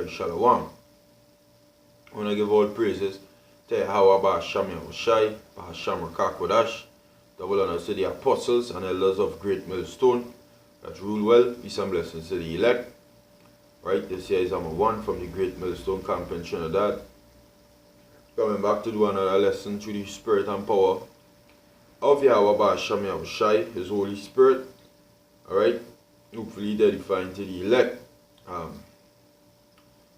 Yahushai Shalom. I want to give all praises to Yahweh Ba'asham Yahushai, Ba'asham Rakakodash, double honors to the apostles and elders of Great Millstone that rule well. Peace and blessings to the elect. Right, this here is number 1 from the Great Millstone Camp in Trinidad. Coming back to do another lesson through the spirit and power of Yahweh Ba'asham Yahushai, His Holy Spirit. Alright, hopefully edifying to the elect.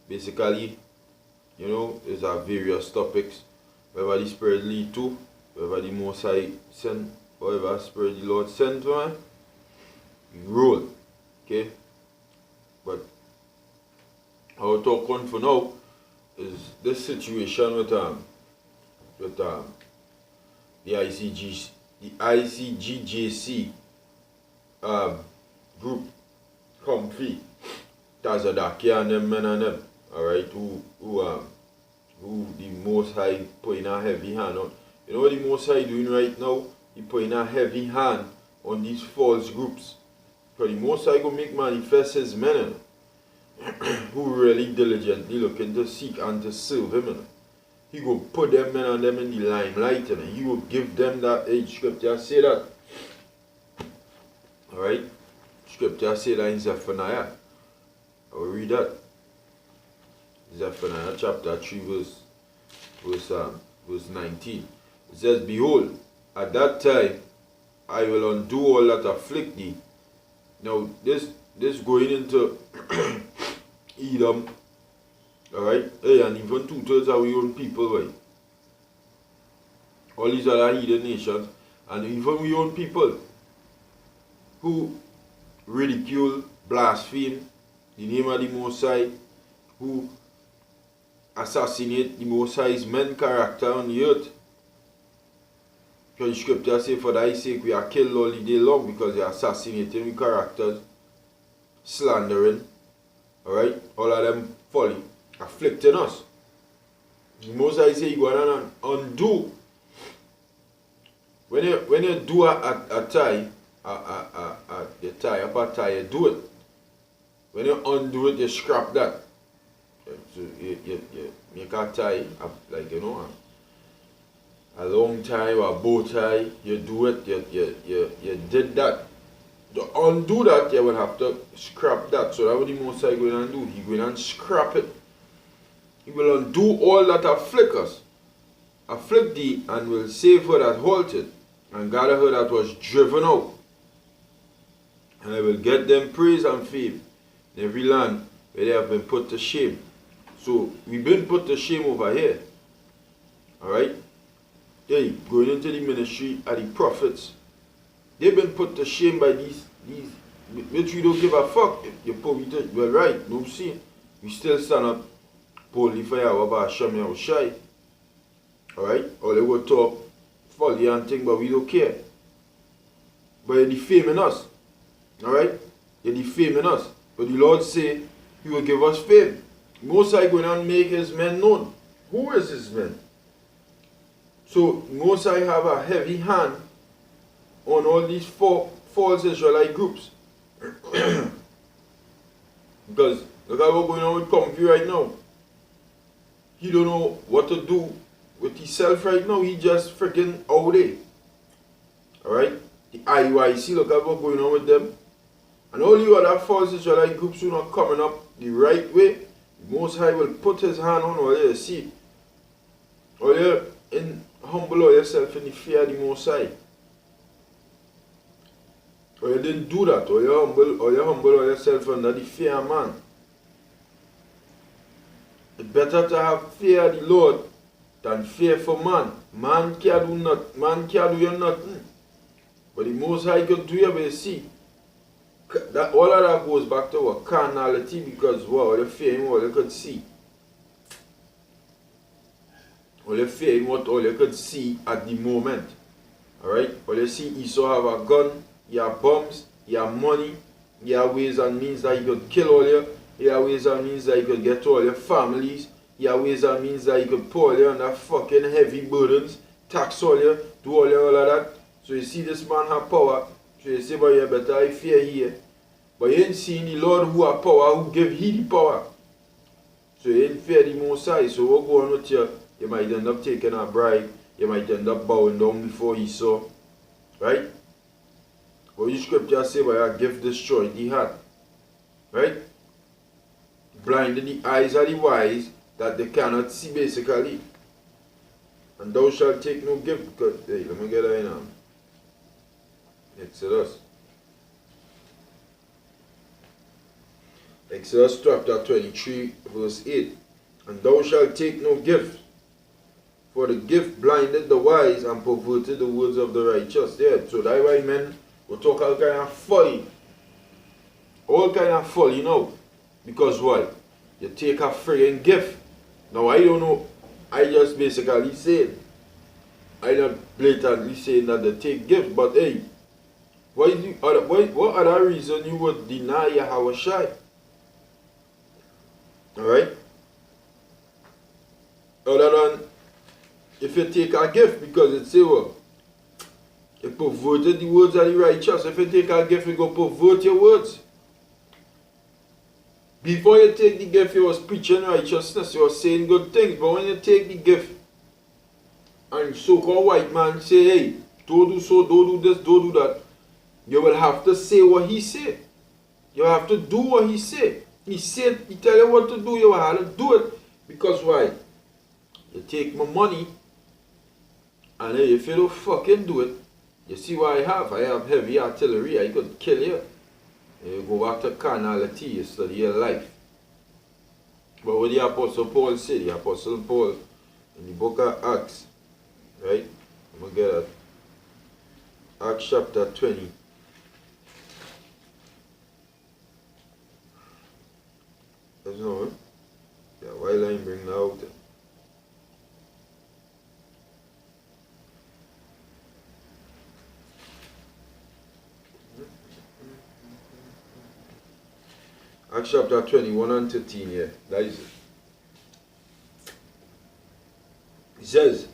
Basically, you know, there's various topics. Wherever the Spirit lead to, wherever the Most High send, wherever Spirit the Lord send to man, we roll. Okay? But our talk on for now is this situation with the ICGJC group Comfy, Tazadakia and them men and them, alright, who the Most High putting a heavy hand on. You know what the Most High doing right now? He putting a heavy hand on these false groups. Because the Most High gonna make manifest His men who really diligently looking to seek and to serve Him. He will put them men and them in the limelight and He will give them that age. Scripture say that. Alright? Scripture say that in Zephaniah. I will read that. Zephaniah chapter 3 verse 19. It says, Behold, at that time I will undo all that afflict thee. Now this going into Edom, alright? Hey, and even 2/3 of our own people, right? All these other heathen nations, and even we own people who ridicule, blaspheme the name of the Most High, who assassinate the Most High's men character on the earth. Because the scripture say, for thy sake we are killed all the day long, because they are assassinating the characters, slandering, alright, all of them folly, afflicting us. The Most High say, you go on and undo. When you do a tie, you tie up a tie, you do it. When you undo it, you scrap that. So you make a tie, like, you know, a long tie or a bow tie, you do it, you did that. To undo that, you will have to scrap that. So that's what the Most High going to do. He going to scrap it. He will undo all that afflict us. Afflict thee, and will save her that halted, and gather her that was driven out. And I will get them praise and fame in every land where they have been put to shame. So we've been put to shame over here. Alright? Hey, going into the ministry of the prophets. They've been put to shame by these which we don't give a fuck. You probably well, right, no see. We still stand up boldly for Yahweh Ba'asham Yahushai. Alright? Or they will talk folly and thing, but we don't care. But you're defaming us. Alright? You're defaming us. But the Lord say He will give us fame. Most High going to make His men known. Who is His men? So Most High have a heavy hand on all these false Israelite groups. Because look at what's going on with Comfy right now. He don't know what to do with himself right now. He just freaking out there. Alright? The IUIC, look at what's going on with them. And all you other false Israelite groups who are not coming up the right way, the Most High will put His hand on all you see. All you humble yourself in the fear of the Most High. Or you didn't do that, or you humble yourself under the fear of man. It's better to have fear of the Lord than fear for man. Man can't do you nothing. But the Most High could do you, but you see. That all of that goes back to what carnality, because what you fear in what you could see. All you fear in what all you could see at the moment. Alright? All you see, Esau have a gun, he have bombs, he have money, he have ways and means that he could kill all you, he have ways and means that he could get to all your families, he have ways and means that he could pour all you under fucking heavy burdens, tax all you, do all of that. So you see this man have power. So you say, but you better fear here. But you ain't seen the Lord who have power, who give he the power. So you ain't fear the Most High. So what go on with you? You might end up taking a bribe. You might end up bowing down before Esau. Right? But the scripture say by a gift destroyed the heart. Right? Blinding the eyes of the wise that they cannot see basically. And thou shalt take no gift. Because, hey, let me get that in now. Exodus. Exodus chapter 23 verse 8. And thou shalt take no gift, for the gift blinded the wise and perverted the words of the righteous. Yeah, so that's why men will talk all kind of folly. All kind of folly, you know. Because why? You take a friggin' gift. Now I don't know. I just basically said. I'm not blatantly saying that they take gifts, but hey, what other reason you would deny Yahweh Shai? Alright? Other than if you take a gift, because it say what? It perverted the words of the righteous. If you take a gift, it go pervert your words. Before you take the gift, you was preaching righteousness, you was saying good things. But when you take the gift, and so-called white man say, hey, don't do so, don't do this, don't do that, you will have to say what he said. You have to do what he said. He said, he tell you what to do, you will have to do it. Because why? You take my money, and if you don't fucking do it, you see what I have? I have heavy artillery, I could kill you. You go back to carnality, you study your life. But what the Apostle Paul said, the Apostle Paul in the book of Acts, right? I'm going to get at Acts chapter 20. There's no one. Yeah, while I'm bringing out. Acts chapter 21 and 13, yeah, that is it. He says,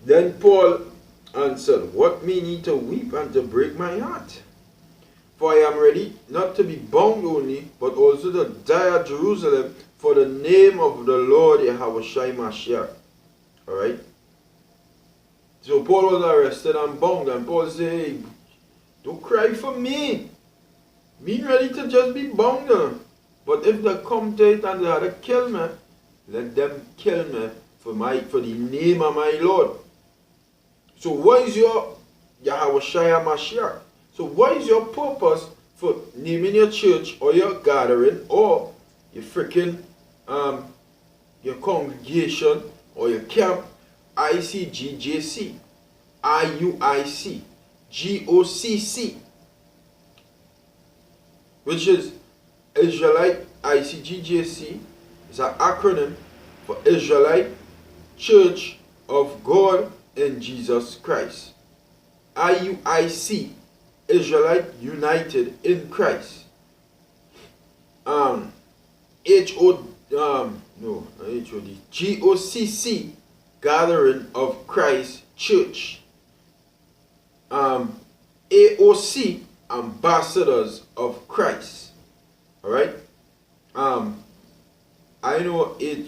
Then Paul answered, What mean ye to weep and to break my heart? For I am ready not to be bound only, but also to die at Jerusalem for the name of the Lord Yahweh Shai Mashiach. Alright? So Paul was arrested and bound, and Paul said, hey, don't cry for me. Me ready to just be bound. But if they come to it and they had to kill me, let them kill me for the name of my Lord. So what is your Yahweh Shai Mashiach? So what is your purpose for naming your church or your gathering or your freaking your congregation or your camp ICGJC, IUIC, GOCC, which is Israelite ICGJC, is an acronym for Israelite Church of God in Jesus Christ. IUIC, Israelite United in Christ. GOCC, Gathering of Christ Church. AOC, Ambassadors of Christ. Alright? I know it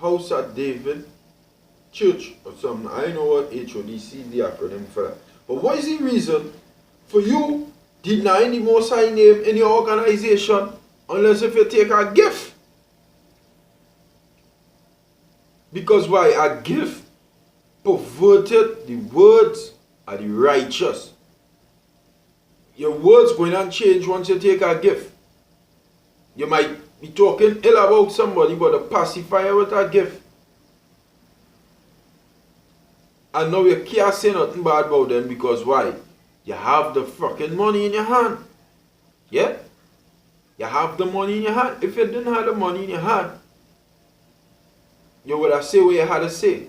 House of David Church or something. I know what HODC is the acronym for that. But what is the reason for you denying the Most High name in your organization unless if you take a gift? Because why? A gift perverted the words of the righteous. Your words going to change once you take a gift. You might be talking ill about somebody, but a pacifier with a gift. And now you can't say nothing bad about them because why? You have the fucking money in your hand. Yeah? You have the money in your hand. If you didn't have the money in your hand, you would have said what you had to say.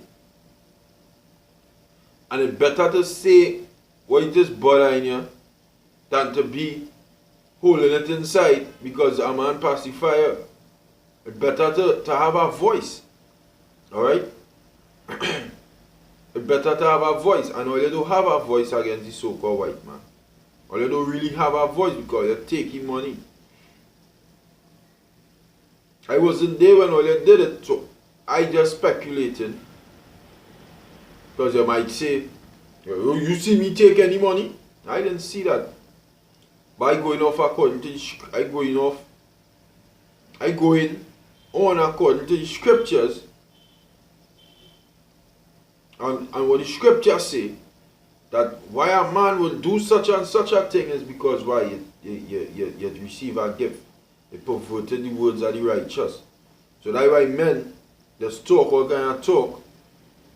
And it's better to say what it is bothering you than to be holding it inside because a man pacifier. It's better to have a voice. Alright? It's better to have a voice. And all you don't have a voice against the so-called white man. Or you don't really have a voice because you're taking money. I wasn't there when all you did it, so I just speculating. Because you might say, you see me take any money? I didn't see that. But I going off according to I going on according to the scriptures. And what the scriptures say, that why a man will do such and such a thing is because why you receive a gift. They perverted the words of the righteous. So that's why men just talk all kind of talk.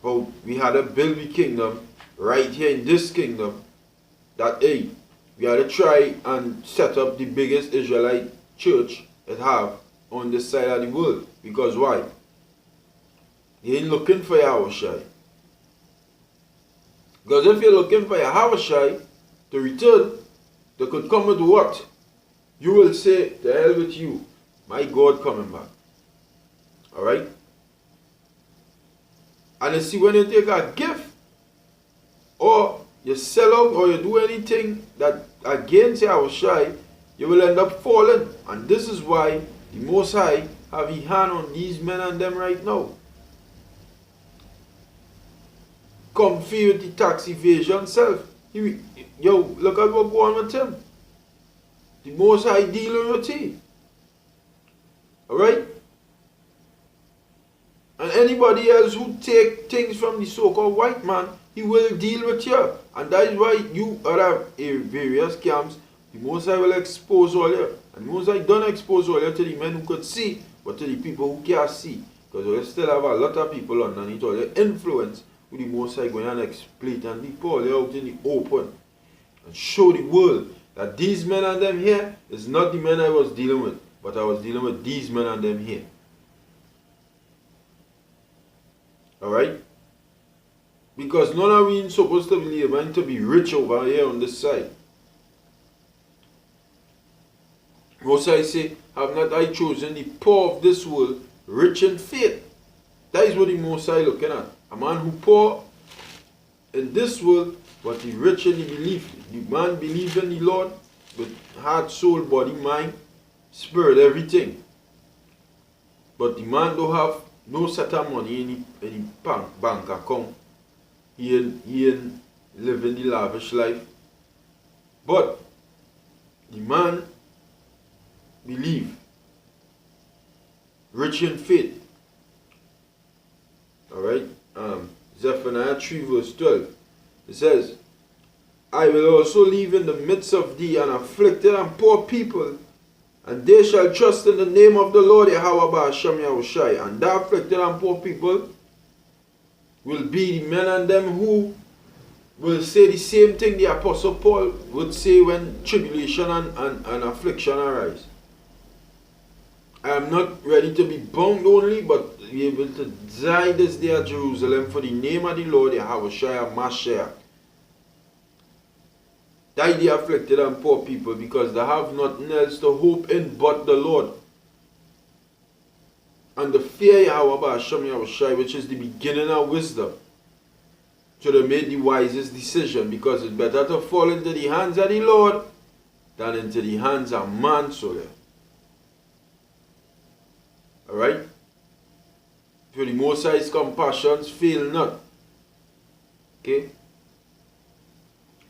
But we had to build the kingdom right here in this kingdom. That hey, we had to try and set up the biggest Israelite church that have on this side of the world. Because why? They ain't looking for Yahushai. Because if you're looking for Yahushai to return, they could come with what? You will say, the hell with you. My God coming back. Alright? And you see, when you take a gift, or you sell out, or you do anything that against Yahushai, you will end up falling. And this is why the Most High have his hand on these men and them right now. Comfy with the tax evasion self. Yo, look at what's going on with him. The Most High dealing with him. Alright? And anybody else who take things from the so-called white man, he will deal with you. And that is why you are in various camps. The Most High will expose all you. And the Most High don't expose all you to the men who could see, but to the people who can't see. Because you still have a lot of people underneath all your influence who the Most High going to exploit and be pulled out in the open. And show the world that these men and them here is not the men I was dealing with, but I was dealing with these men and them here. Alright? Because none of we supposed to be meant to be rich over here on this side. Most I say, have not I chosen the poor of this world, rich in faith. That is what the Most High looking at. A man who poor in this world, but he rich in the belief. The man believes in the Lord with heart, soul, body, mind, spirit, everything. But the man don't have no set of money in the bank account. He ain't living the lavish life. But the man believe, rich in faith. Alright? Zephaniah 3 verse 12. It says, I will also leave in the midst of thee an afflicted and poor people, and they shall trust in the name of the Lord Yahweh Ba'ashem Yahushai. And the afflicted and poor people will be the men and them who will say the same thing the Apostle Paul would say when tribulation and affliction arise. I am not ready to be bound only, but to be able to die this day at Jerusalem for the name of the Lord Yahushai Mashiach. Die the afflicted and poor people, because they have nothing else to hope in but the Lord. And the fear Yahweh Ba'ashem Yahushai, which is the beginning of wisdom. So they made the wisest decision, because it's better to fall into the hands of the Lord than into the hands of man. Alright? For the Most High's compassions fail not. Okay?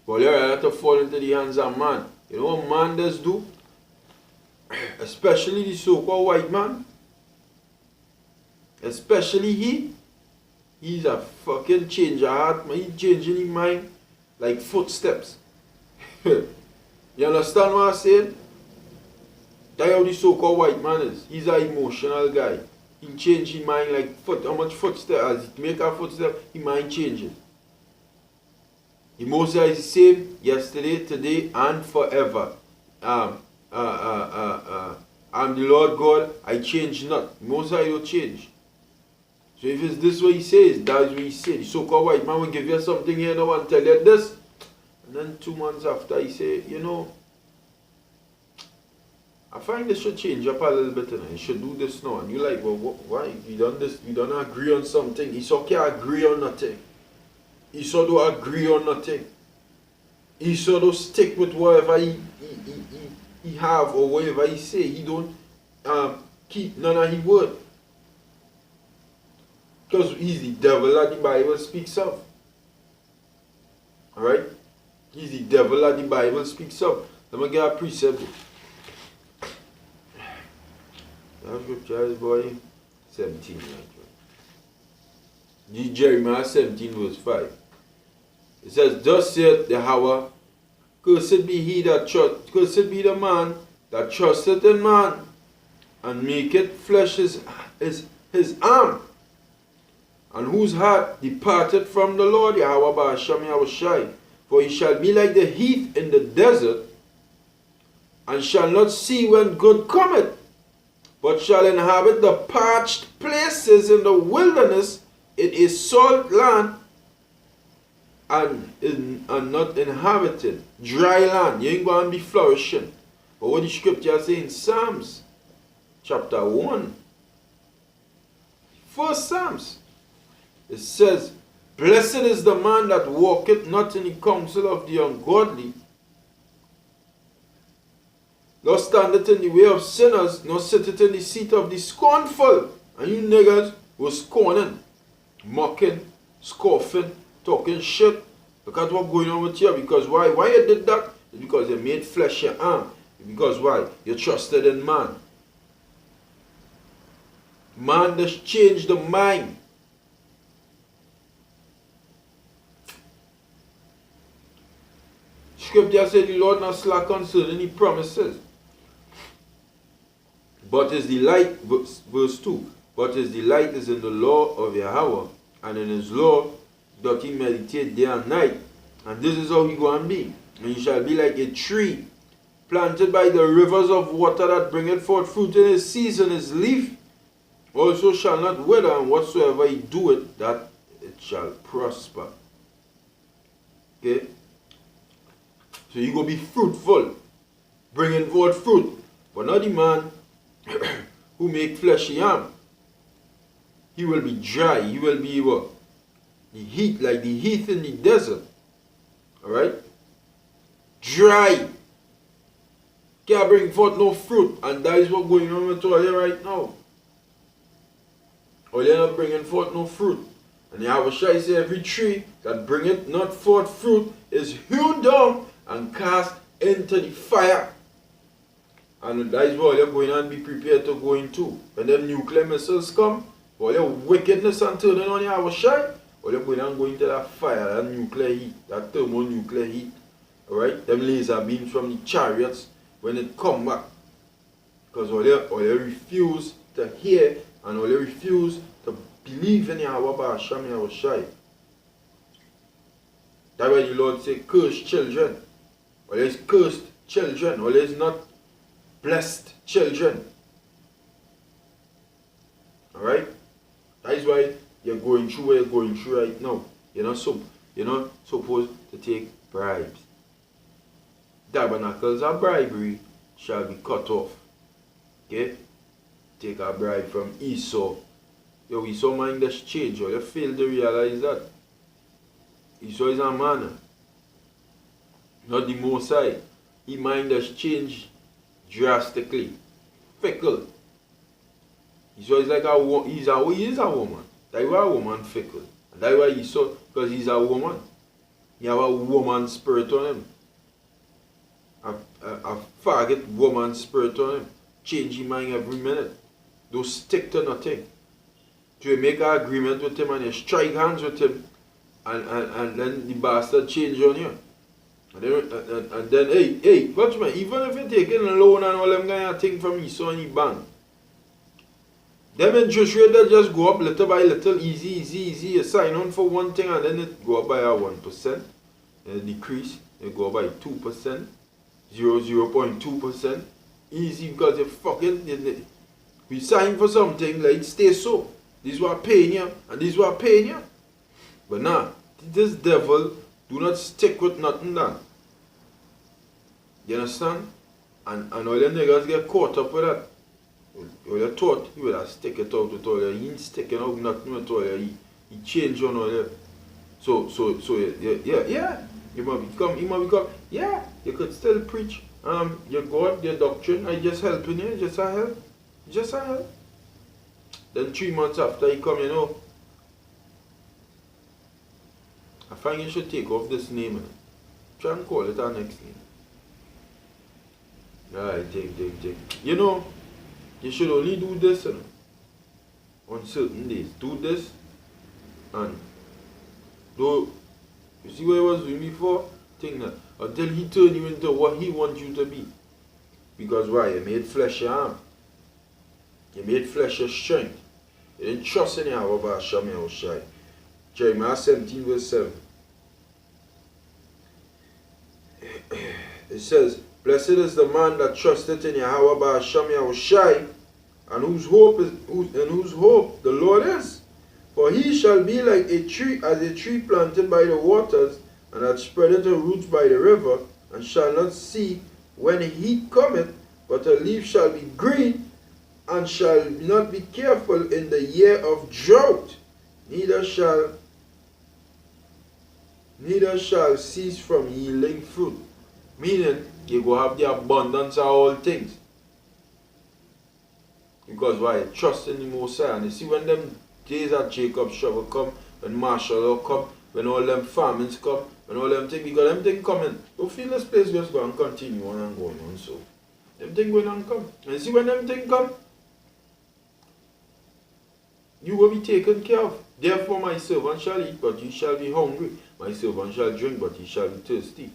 But you're right to fall into the hands of man. You know what man does do? Especially the so-called white man. Especially he. He's a fucking changer heart. He's changing his mind like footsteps. You understand what I'm saying? That's how the so-called white man is. He's an emotional guy. He change his mind like how much footsteps. As he make a footstep, his mind changes. The Most High is the same yesterday, today, and forever. I'm the Lord God, I change not. The Most High don't change. So if it's this what he says, that is what he says. The so-called white man will give you something here now and tell you this. And then 2 months after he say, you know, I find this should change up a little bit and you should do this now. And you're like, well, why? We done this, we don't agree on something. Esau can't agree on nothing. Esau don't agree on nothing. Esau don't stick with whatever he have or whatever he say. He don't keep none of his word. Because he's the devil that the Bible speaks of. Alright? He's the devil that the Bible speaks of. Let me get a precept. That scripture is boy 17. Right? Jeremiah 17 verse 5. It says, thus saith Yahweh, cursed be he that cursed be the man that trusteth in man, and maketh flesh his arm, and whose heart departed from the Lord, Yahweh Ba'ashem Yahushai. For he shall be like the heath in the desert, and shall not see when good cometh, but shall inhabit the parched places in the wilderness. It is salt land, and not inhabited. Dry land. You ain't going to be flourishing. But what the scripture says in Psalms chapter 1. First Psalms. It says, blessed is the man that walketh not in the counsel of the ungodly, nor standeth in the way of sinners, nor sitteth in the seat of the scornful. And you niggas was scorning, mocking, scoffing, talking shit. Look at what's going on with you. Because why? Why you did that? It's because they made flesh your arm. Because why? You trusted in man. Man just changed the mind. Scripture said the Lord not slack concerning the promises, but his delight, verse 2, but his delight is in the law of Yahweh, and in his law doth he meditate day and night. And this is how he go and be. And he shall be like a tree planted by the rivers of water, that bringeth forth fruit in his season. His leaf also shall not wither, and whatsoever he doeth, that it shall prosper. Okay? So you go be fruitful, bringing forth fruit. But not the man who make fleshy arm. He will be dry. He will be what? The heat, like the heath in the desert. Alright? Dry. Can't bring forth no fruit. And that is what's going on with all you right now. Or you're not bringing forth no fruit. And Yahushua says every tree that bringeth not forth fruit is hewn down and cast into the fire. And that is why you're going and be prepared to go into. When them nuclear missiles come, all your wickedness and turning on Yahushua, or you're going and go into that fire, that nuclear heat, that thermonuclear heat. Alright? Them laser beams from the chariots, when it come back. Because all you refuse to hear, and all you refuse to believe in Yahweh Ba'ashem Yahushua. That's why the Lord say, cursed children. Or there's cursed children. Or there's not blessed children. Alright? That is why you're going through what you're going through right now. You're not supposed to take bribes. Tabernacles of bribery shall be cut off. Okay? Take a bribe from Esau. Yo, Esau mind just change. Or you fail to realize that. Esau is a man. Not the Most High. His mind has changed drastically. Fickle. Esau is like he is a woman. That's why a woman fickle. And that's why Esau, because he's a woman. He have a woman spirit on him. A faggot woman spirit on him. Change his mind every minute. Don't stick to nothing. So you make an agreement with him and you strike hands with him, and then the bastard change on you. And then hey, watch me, even if you're taking a loan and all them kind of thing from Esau and the bank, them interest rate that just go up little by little, easy. You sign on for one thing and then it go up by 1%. And decrease, it go up by 2%, 0.2%. Easy, because you fucking, we sign for something, like it stays so. This is what paying you, and this is what paying you. But nah, this devil do not stick with nothing done. You understand? And all the niggas get caught up with that. All you thought he would have stick it out with all you. He ain't sticking out nothing with all you. He changed on all you. So yeah. You might become, yeah, you could still preach your God, your doctrine. I just helping you, just a help. Just a hell. Then 3 months after he come, I find you should take off this name and try and call it our next name. Alright, take. You should only do this on certain days. Do this and though you see what he was doing before? Think that until he turn you into what he wants you to be. Because why? You made flesh your arm. You made flesh your strength. You didn't trust in Yahweh Ba'ashem Yahushai. Jeremiah 17 verse 7. It says, blessed is the man that trusteth in Yahweh Ba'ashem Yahushai, and whose hope the Lord is. For he shall be like a tree, as a tree planted by the waters, and that spreadeth her roots by the river, and shall not see when heat cometh, but her leaf shall be green, and shall not be careful in the year of drought, neither shall cease from yielding fruit. Meaning, you go have the abundance of all things. Because why? Trust in the Most High. And you see, when them days that Jacob's trouble come, when martial law come, when all them famines come, when all them things, because them things coming, don't feel this place just go and continue on and going on. So, them things going and come. And you see, when them things come, you will be taken care of. Therefore, my servant shall eat, but he shall be hungry. My servant shall drink, but he shall be thirsty.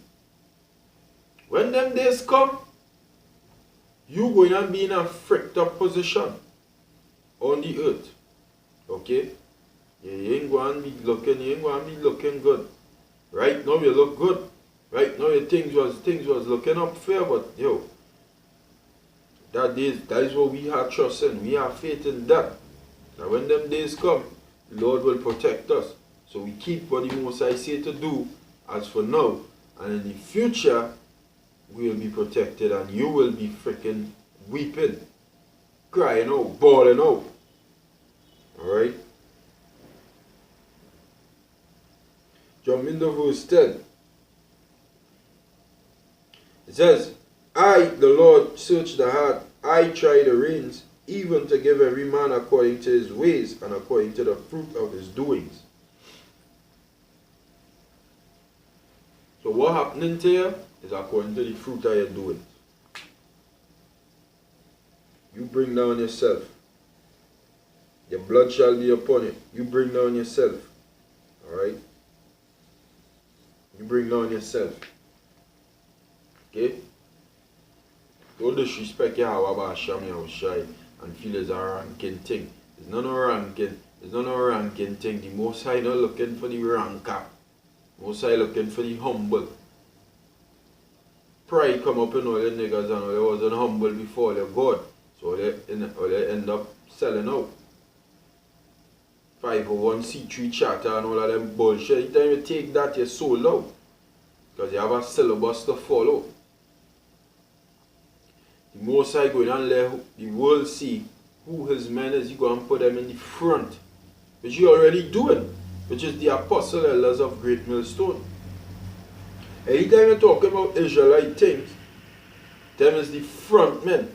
When them days come, you going to be in a fricked up position on the earth. Okay? You ain't going to be looking good. Right now you look good. Right now your things was looking up fair, but that is what we have trust in. We have faith in that. Now when them days come, the Lord will protect us. So we keep what the Most High say to do as for now. And in the future, we will be protected and you will be freaking weeping, crying out, bawling out. Alright? Jump into verse 10. It says, I, the Lord, search the heart, I try the reins, even to give every man according to his ways and according to the fruit of his doings. So what happening to you is according to the fruit of your doings. You bring down yourself. Your blood shall be upon you. You bring down yourself. Alright? You bring down yourself. Okay? Don't disrespect Yahweh Ba'ashem Yahushai and feel it's a ranking thing. It's not a ranking. It's not a ranking thing. The Most High not looking for the ranker. Most High looking for the humble. Pride come up in all the niggas and all they wasn't humble before they God. So they end up selling out. 501c3 charter and all of them bullshit. Anytime you take that, you're sold out. Because you have a syllabus to follow. The Most High going and let the world see who his men is. You go and put them in the front. Which you already doing. Which is the apostle elders of Great Millstone. Anytime you talk about Israelite things, them is the front men.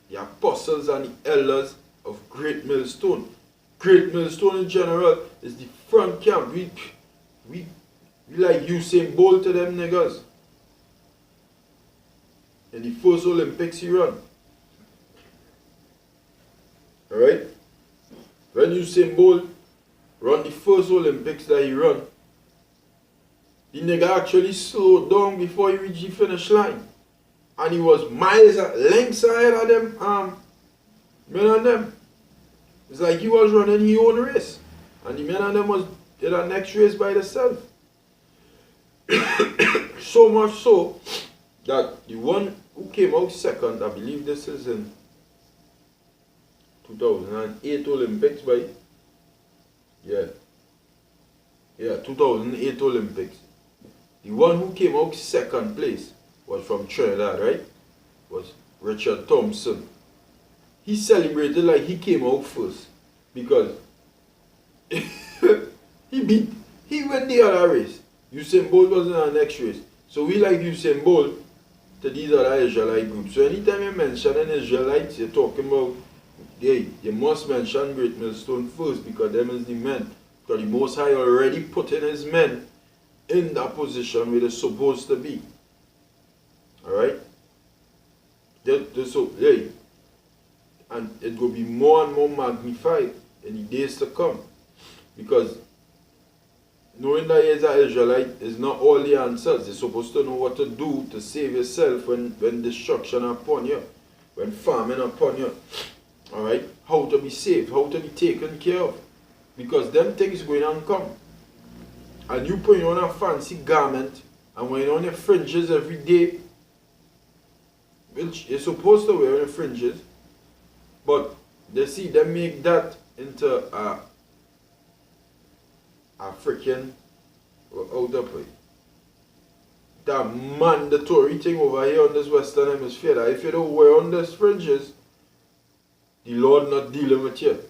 The apostles and the elders of Great Millstone. Great Millstone in general is the front camp. We like Usain Bolt to them niggas. In the first Olympics he run. Alright? When Usain Bolt run the first Olympics that he run, the nigga actually slowed down before he reached the finish line. And he was lengths ahead of them men and them. It's like he was running his own race. And the men and them was in the next race by themselves. So much so that the one who came out second, I believe this is in 2008 Olympics, by 2008 Olympics. The one who came out second place was from Trinidad, right? Was Richard Thompson. He celebrated like he came out first because he went the other race. Usain Bolt was in our next race. So we like Usain Bolt to these other Israelite groups. So anytime you mention an Israelites, you're talking about, hey, you must mention Great Millstone first because them is the men. Because the Most High already put in his men in that position where they're supposed to be. Alright? So, hey, and it will be more and more magnified in the days to come. Because knowing that you're an Israelite is not all the answers. You're supposed to know what to do to save yourself when destruction upon you, when famine upon you. Alright? How to be saved, how to be taken care of. Because them things going on come. And you put on a fancy garment and wearing on your fringes every day, which you're supposed to wear on your fringes, but they see them make that into a freaking out of it. That mandatory thing over here on this Western Hemisphere, that if you don't wear on these fringes, the Lord not dealing with you.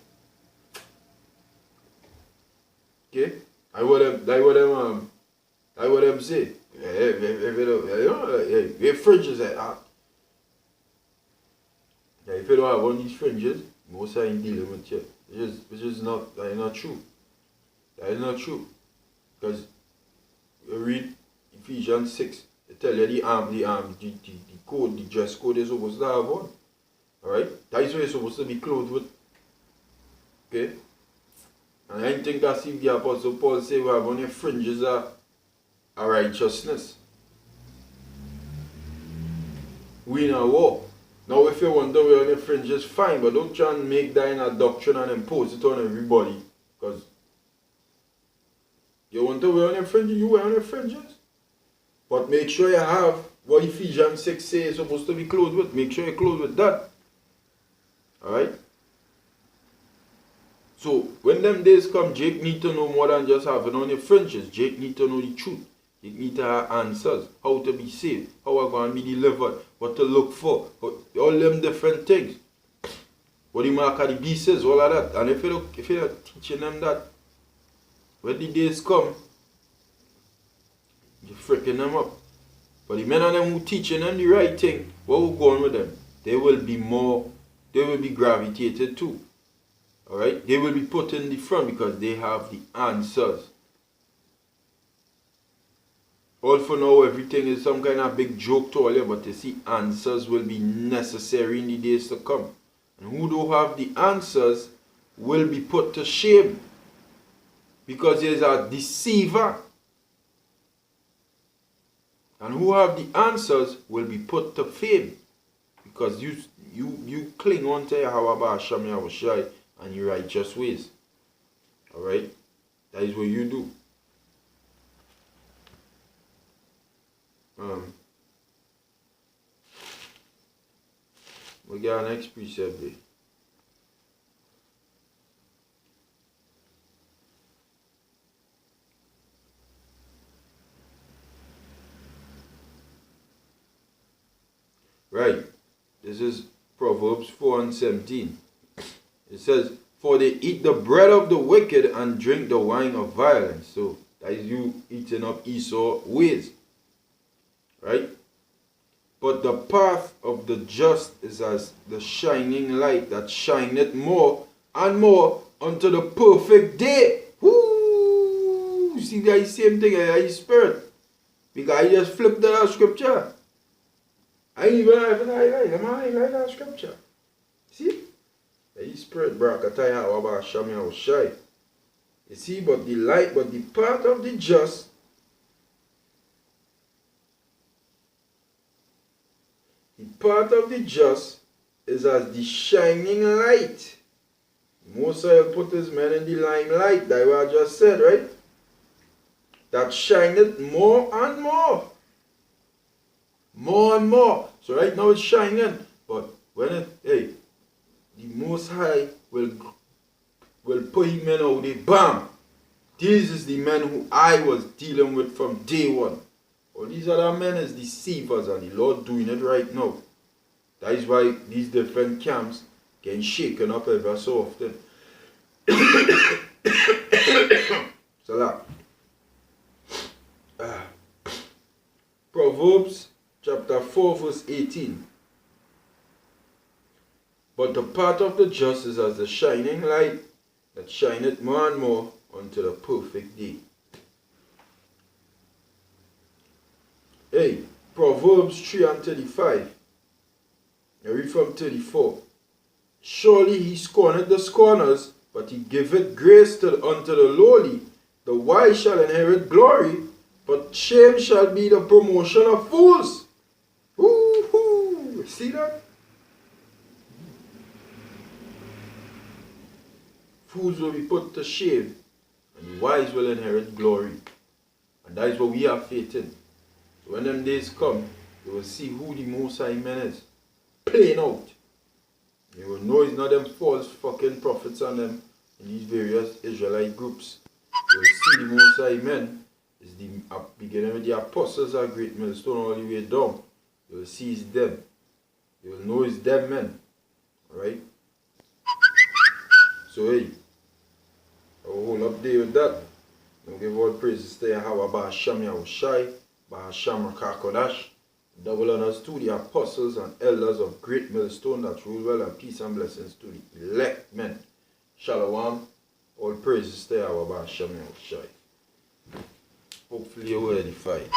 Okay? I what them say. If fringes at that. If you don't have one of these fringes, most ain't dealing with you. Which is not true. That is not true. Because you read Ephesians 6, it tell you the code, the dress code you're supposed to have on. Alright? That is what you're supposed to be clothed with. Okay? And I think that's if the Apostle Paul say we have on your fringes a righteousness. We in a war. Now if you want to wear on your fringes, fine, but don't try and make that in a doctrine and impose it on everybody. Because you want to wear on your fringes, you wear on your fringes. But make sure you have what Ephesians 6 says you're supposed to be clothed with. Make sure you're clothed with that. Alright? So when them days come, Jake need to know more than just having on your fringes. Jake need to know the truth. Jake need to have answers. How to be saved. How I'm going to be delivered. What to look for. All them different things. What the mark of the beast is. All of that. And if you're not teaching them that, when the days come, you're freaking them up. But the men of them who teaching them the right thing, what will go on with them? They will be gravitated to. Alright? They will be put in the front because they have the answers. All for now, everything is some kind of big joke to all you, but you see, answers will be necessary in the days to come. And who don't have the answers will be put to shame. Because there's a deceiver. And who have the answers will be put to fame. Because you cling on to Yahweh Hashem Yahushai and your righteous ways. Alright? That is what you do. We got our next precept there. Right. This is Proverbs 4:17. It says, for they eat the bread of the wicked and drink the wine of violence. So that is you eating up Esau ways. Right? But the path of the just is as the shining light that shineth more and more unto the perfect day. Woo! You see that same thing in the spirit. Because I just flipped that scripture. I ain't even highlight that scripture. See? The spirit brakataya waba shamya oshai. You see, but the path of the just is as the shining light. Moses put his men in the limelight. That's what I just said, right? That shineth more and more. More and more. So right now it's shining. But when the Most High will put him in out there. Bam! This is the men who I was dealing with from day one. All these other men is deceivers and the Lord doing it right now. That is why these different camps getting shaken up ever so often. So that. Proverbs chapter 4, verse 18. But the path of the just is as the shining light that shineth more and more unto the perfect day. Hey, Proverbs 3:35. I read from 34. Surely he scorneth the scorners, but he giveth grace unto the lowly. The wise shall inherit glory, but shame shall be the promotion of fools. Woo-hoo! See that? Fools will be put to shame, and the wise will inherit glory. And that is what we have faith in. So when them days come, you will see who the Most High men is. Plain out. You will know it's not them false fucking prophets and them in these various Israelite groups. You will see the Most High men is the beginning with the apostles at Great Millstone all the way down. You will see it's them. You will know it's them men. Alright? So hey, I will hold up there with that. I'll give all praises to Yahweh Ba'Hasham Yahushai, Ba'Hasham Rakakodash. Double honors to the apostles and elders of Great Millstone that rule well, and peace and blessings to the elect men. Shalom. All praises to Yahweh Ba'Hasham Yahushai. Hopefully you were edified.